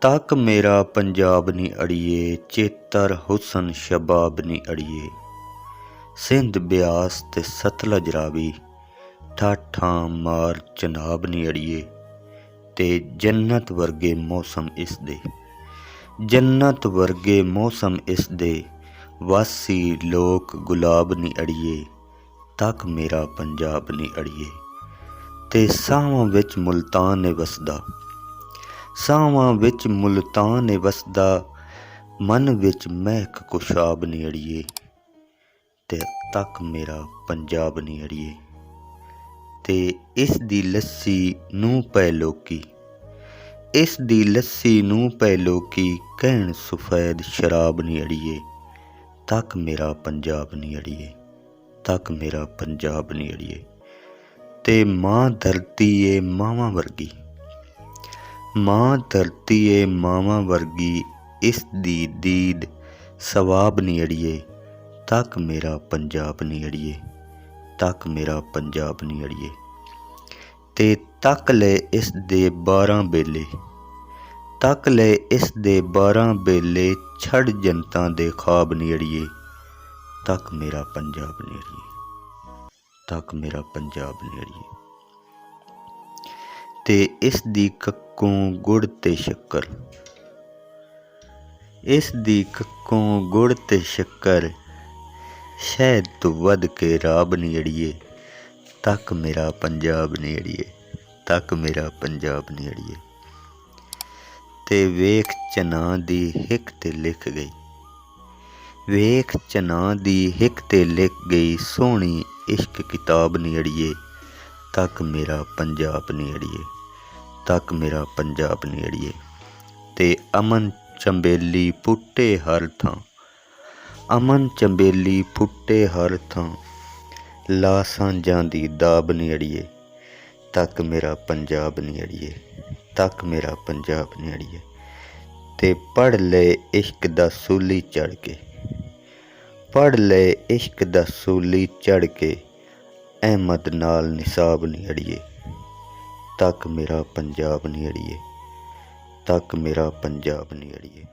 ਤੱਕ ਮੇਰਾ ਪੰਜਾਬ ਨੀ ਅੜੀਏ, ਚੇਤਰ ਹੁਸਨ ਸ਼ਬਾਬ ਨੀ ਅੜੀਏ। ਸਿੰਧ ਬਿਆਸ ਤੇ ਸਤਲੁਜ ਰਾਵੀ, ਠਾਠਾਂ ਮਾਰ ਚਨਾਬ ਨੀ ਅੜੀਏ। ਤੇ ਜੰਨਤ ਵਰਗੇ ਮੌਸਮ ਇਸ ਦੇ, ਜੰਨਤ ਵਰਗੇ ਮੌਸਮ ਇਸ ਦੇ, ਵਾਸੀ ਲੋਕ ਗੁਲਾਬ ਨੀ ਅੜੀਏ। ਤੱਕ ਮੇਰਾ ਪੰਜਾਬ ਨੀ ਅੜੀਏ। ਤੇ ਸਾਵਾਂ ਵਿੱਚ ਮੁਲਤਾਨ ਏ ਵਸਦਾ, ਸਾਵਾਂ ਵਿੱਚ ਮੁਲਤਾਨ ਏ ਵਸਦਾ, ਮਨ ਵਿੱਚ ਮਹਿਕ ਕੁਸ਼ਾਬ ਨੀ ਅੜੀਏ। ਤੇ ਤੱਕ ਮੇਰਾ ਪੰਜਾਬ ਨੀ ਅੜੀਏ। ਤੇ ਇਸ ਦੀ ਲੱਸੀ ਨੂੰ ਪਏ ਲੋਕੀ, ਇਸ ਦੀ ਲੱਸੀ ਨੂੰ ਪਏ ਲੋਕੀ, ਕਹਿਣ ਸਫੈਦ ਸ਼ਰਾਬ ਨੀ ਅੜੀਏ। ਤੱਕ ਮੇਰਾ ਪੰਜਾਬ ਨੀ ਅੜੀਏ। ਤੱਕ ਮੇਰਾ ਪੰਜਾਬ ਨੀ ਅੜੀਏ। ਤੇ ਮਾਂ ਧਰਤੀ ਏ ਮਾਵਾਂ ਵਰਗੀ, ਮਾਂ ਧਰਤੀ ਏ ਮਾਵਾਂ ਵਰਗੀ, ਇਸ ਦੀ ਦੀਦ ਸਵਾਬ ਨੀ ਅੜੀਏ। ਤੱਕ ਮੇਰਾ ਪੰਜਾਬ ਨੀ ਅੜੀਏ। ਤੱਕ ਮੇਰਾ ਪੰਜਾਬ ਨੀ ਅੜੀਏ। ਤੇ ਤੱਕ ਲੈ ਇਸ ਦੇ 12 ਬੇਲੇ, ਤੱਕ ਲੈ ਇਸ ਦੇ 12 ਬੇਲੇ, ਛੱਡ ਜਨਤਾਂ ਦੇ ਖਾਬ ਨੀ ਅੜੀਏ। ਤੱਕ ਮੇਰਾ ਪੰਜਾਬ ਨੀ ਅੜੀਏ। ਤੱਕ ਮੇਰਾ ਪੰਜਾਬ ਨੀ ਅੜੀਏ। ਤੇ ਇਸ ਦੀ ਕੱਕੋਂ ਗੁੜ ਤੇ ਸ਼ੱਕਰ, ਇਸ ਦੀ ਕੱਕੋਂ ਗੁੜ ਤੇ ਸ਼ੱਕਰ, ਸ਼ਹਿਦ ਤੋਂ ਵੱਧ ਕੇ ਰਾਬ ਨੀ ਅੜੀਏ। ਤੱਕ ਮੇਰਾ ਪੰਜਾਬ ਨੀ ਅੜੀਏ। ਤੱਕ ਮੇਰਾ ਪੰਜਾਬ ਨੀ ਅੜੀਏ। ਤੇ ਵੇਖ ਚਨਾ ਦੀ ਹਿੱਕ ਤੇ ਲਿਖ ਗਈ, ਵੇਖ ਚਨਾ ਦੀ ਹਿੱਕ ਤੇ ਲਿਖ ਗਈ, ਸੋਹਣੀ ਇਸ਼ਕ ਕਿਤਾਬ ਨੀ ਅੜੀਏ। ਤੱਕ ਮੇਰਾ ਪੰਜਾਬ ਨੀ ਅੜੀਏ। ਤੱਕ ਮੇਰਾ ਪੰਜਾਬ ਨੀ ਅੜੀਏ। ਤੇ ਅਮਨ ਚੰਬੇਲੀ ਫੁੱਟੇ ਹਰ ਥਾਂ, ਅਮਨ ਚੰਬੇਲੀ ਫੁੱਟੇ ਹਰ ਥਾਂ, ਲਾ ਸਾਂਝਾਂ ਦੀ ਦਾਬ ਨੀ ਅੜੀਏ। ਤੱਕ ਮੇਰਾ ਪੰਜਾਬ ਨੀ ਅੜੀਏ। ਤੱਕ ਮੇਰਾ ਪੰਜਾਬ ਨੀ ਅੜੀਏ। ਤੇ ਪੜ੍ਹ ਲਏ ਇਸ਼ਕ ਦਾ ਸੂਲੀ ਚੜ੍ਹ ਕੇ, ਪੜ੍ਹ ਲਏ ਇਸ਼ਕ ਦਾ ਸੂਲੀ ਚੜ੍ਹ ਕੇ, ਅਹਿਮਦ ਨਾਲ ਨਿਸਾਬ ਨੀ ਅੜੀਏ। ਤੱਕ ਮੇਰਾ ਪੰਜਾਬ ਨੀ ਅੜੀਏ। ਤੱਕ ਮੇਰਾ ਪੰਜਾਬ ਨੀ ਅੜੀਏ।